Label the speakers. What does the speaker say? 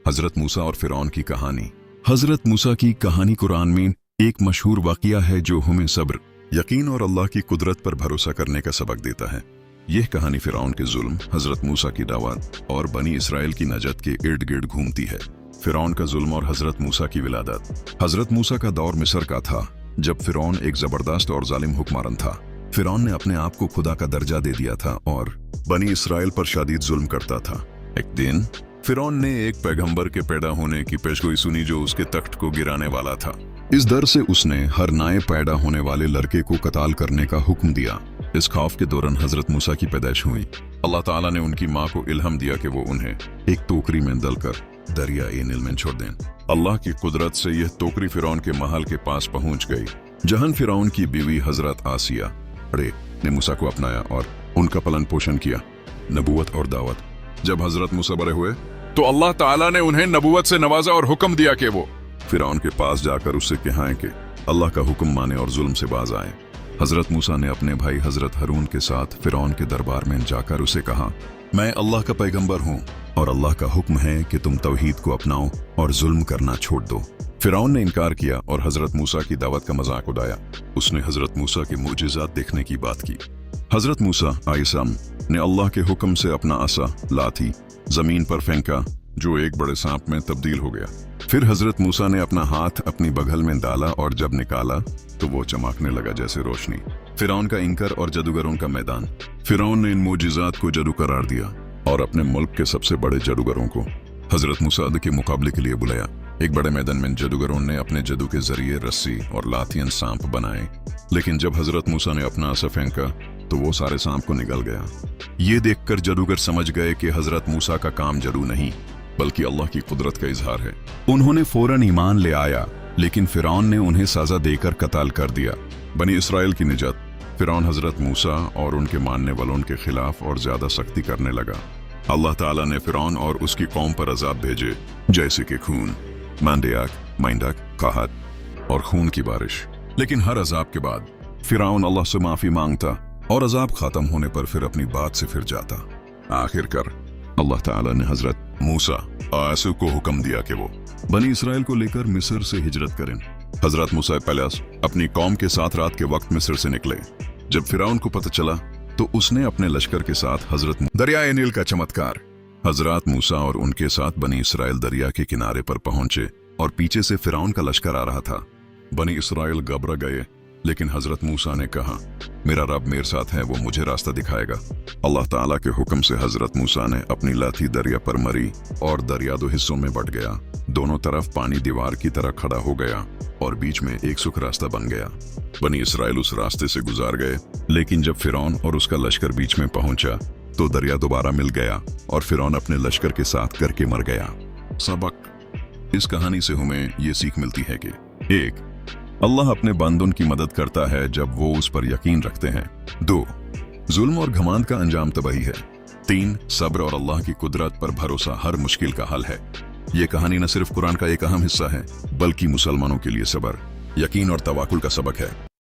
Speaker 1: हजरत मूसा और फिरौन की कहानी। हजरत मूसा की कहानी कुरान में एक मशहूर वाक़या है जो हमें सब्र, यकीन और अल्लाह की कुदरत पर भरोसा करने का सबक देता है। यह कहानी फिरौन के जुल्म, हजरत मूसा की दावत और बनी इसराइल की नजत के इर्द गिर्द घूमती है। फिरौन का जुल्म और हजरत मूसा की विलादत। हजरत मूसा का दौर मिस्र का था, जब फिरौन एक जबरदस्त और जालिम हुक्मरान था। फिरौन ने अपने आप को खुदा का दर्जा दे दिया था और बनी इसराइल पर शदीद जुल्म करता था। एक दिन फिरौन ने एक पैगंबर के पैदा होने की पेशगोई सुनी जो उसके तख्त को गिराने वाला था। इस डर से उसने हर नए पैदा होने वाले लड़के को कत्ल करने का हुक्म दिया। इस खौफ के दौरान हजरत मूसा की पैदाइश हुई। अल्लाह ताला ने उनकी माँ को इल्हम दिया कि वो उन्हें एक टोकरी में डालकर दरियाए नील में छोड़ दें। अल्लाह की कुदरत से यह टोकरी फिरौन के महल के पास पहुंच गई, जहां फिरौन की बीवी हजरत आसिया ने मूसा को अपनाया और उनका पालन पोषण किया। नबूवत और दावत। जब हजरत मूसा बड़े हुए तो अल्लाह ताला ने उन्हें नबूवत से नवाजा और हुक्म दिया कि वो फिरौन के पास जाकर उससे कहें कि अल्लाह का हुक्म माने और जुल्म से बाज आए। हजरत मूसा ने अपने भाई हजरत हारून के साथ फिरौन के दरबार में जाकर उसे कहा, मैं अल्लाह का पैगंबर हूँ और अल्लाह का हुक्म है कि तुम तौहीद को अपनाओ और जुल्म करना छोड़ दो। फिरौन ने इनकार किया और हजरत मूसा की दावत का मजाक उड़ाया। उसने हजरत मूसा के मुजिज़ात देखने की बात की। हजरत मूसा आइसम ने अल्लाह के हुक्म से अपना असा लाठी जमीन पर फेंका, जो एक बड़े सांप में तब्दील हो गया। फिर हजरत मूसा ने अपना हाथ अपनी बगल में डाला और जब निकाला तो वो चमकने लगा जैसे रोशनी। फिरौन का इंकर और जादूगरों का मैदान। फिरौन ने इन मोजिज़ात को जादू करार दिया और अपने मुल्क के सबसे बड़े जादूगरों को हजरत मूसा के मुकाबले के लिए बुलाया। एक बड़े मैदान में जादूगरों ने अपने जादू के जरिए रस्सी और लाथियन सांप बनाए, लेकिन जब हजरत मूसा ने अपना असा फेंका तो वो सारे सांप को निगल गया। ये देखकर जादूगर समझ गए कि हजरत मूसा का काम जादू नहीं बल्कि अल्लाह की कुदरत का इजहार है। उन्होंने फौरन ईमान ले आया, लेकिन फिरौन ने उन्हें सजा देकर कत्ल कर दिया। बनी इसराइल की निजात। फिरौन हजरत मूसा और उनके मानने वालों के खिलाफ और ज्यादा सख्ती करने लगा। अल्लाह ताला ने फिरौन और उसकी कौम पर अजाब भेजे, जैसे कि खून, मांडियाक, माइंडक, कहत और खून की बारिश। लेकिन हर अजाब के बाद फिरौन अल्लाह से माफी मांगता और अजाब खत्म होने पर फिर अपनी बात से फिर जाता। आखिरकार अल्लाह ताला ने हजरत मूसा आसू को हुक्म दिया कि वो बनी इसराइल को लेकर मिस्र से हिजरत करें। हजरत मूसा पहले अपनी कौम के साथ रात के वक्त मिस्र से निकले। जब फिरौन को पता चला तो उसने अपने लश्कर के साथ हजरत दरियाए नील का चमत्कार। हजरत मूसा और उनके साथ बनी इसराइल दरिया के किनारे पर पहुंचे और पीछे से फिरौन का लश्कर आ रहा था। बनी इसराइल घबरा गए, लेकिन हजरत मूसा ने कहा, मेरा रब मेरे साथ है, वो मुझे रास्ता दिखाएगा। अल्लाह ताला के हुक्म से हजरत मूसा ने अपनी लाठी दरिया पर मरी और दरिया दो हिस्सों में बट गया। दोनों तरफ पानी दीवार की तरह खड़ा हो गया और बीच में एक सुख रास्ता बन गया। बनी इसराइल उस रास्ते से गुजार गए, लेकिन जब फिरौन और उसका लश्कर बीच में पहुंचा तो दरिया दोबारा मिल गया और फिरौन अपने लश्कर के साथ करके मर गया। सबक। इस कहानी से हमें ये सीख मिलती है कि 1. अल्लाह अपने बंदों की मदद करता है जब वो उस पर यकीन रखते हैं। 2. जुल्म और घमंड का अंजाम तबाही है। 3. सब्र और अल्लाह की कुदरत पर भरोसा हर मुश्किल का हल है। ये कहानी न सिर्फ कुरान का एक अहम हिस्सा है बल्कि मुसलमानों के लिए सब्र, यकीन और तवक्कुल का सबक है।